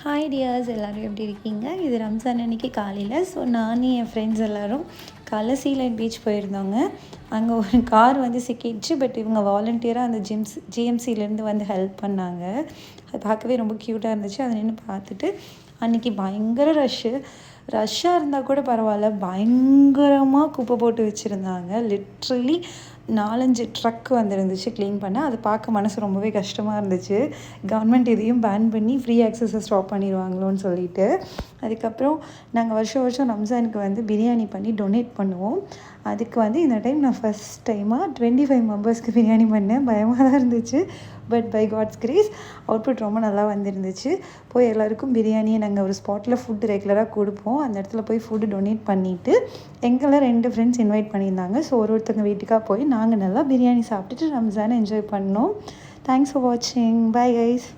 Hi tears, எல்லோரும் எப்படி இருக்கீங்க? இது ரம்ஜான் அன்னைக்கு காலையில். ஸோ நானும் என் ஃப்ரெண்ட்ஸ் எல்லோரும் காலைல சீலைட் பீச் போயிருந்தோங்க. அங்கே ஒரு கார் வந்து சிக்கிடுச்சு. பட் இவங்க வாலண்டியராக அந்த ஜிஎம்சிலேருந்து வந்து ஹெல்ப் பண்ணாங்க. அது பார்க்கவே ரொம்ப க்யூட்டாக இருந்துச்சு. அதை நின்று பார்த்துட்டு அன்றைக்கி பயங்கர ரஷ்ஷாக இருந்தால் கூட பரவாயில்ல, பயங்கரமாக குப்பை போட்டு வச்சுருந்தாங்க. லிட்ரலி 4-5 ட்ரக் வந்துருந்துச்சு க்ளீன் பண்ண. அது பார்க்க மனசு ரொம்பவே கஷ்டமாக இருந்துச்சு. கவர்மெண்ட் இதையும் பேன் பண்ணி ஃப்ரீ ஆக்சஸை ஸ்டாப் பண்ணிடுவாங்களோன்னு சொல்லிட்டு. அதுக்கப்புறம் நாங்கள் வருஷம் ரம்ஜானுக்கு வந்து பிரியாணி பண்ணி டொனேட் பண்ணுவோம். அதுக்கு வந்து இந்த டைம் நான் ஃபஸ்ட் டைமாக 25 மெம்பர்ஸ்க்கு பிரியாணி பண்ணேன். பயமாக தான் இருந்துச்சு. But by God's grace output ரொம்ப நல்லா வந்துருந்துச்சு. போய் எல்லாருக்கும் பிரியாணியை நாங்கள் ஒரு ஸ்பாட்டில் ஃபுட்டு ரெகுலராக கொடுப்போம். அந்த இடத்துல போய் ஃபுட்டு டொனேட் பண்ணிவிட்டு எங்கெல்லாம் 2 ஃப்ரெண்ட்ஸ் இன்வைட் பண்ணியிருந்தாங்க. ஸோ ஒருத்தங்க வீட்டுக்காக போய் நாங்கள் நல்லா பிரியாணி சாப்பிட்டுட்டு ரம்ஜானை என்ஜாய் பண்ணோம். தேங்க்ஸ் ஃபார் வாட்சிங். Bye guys.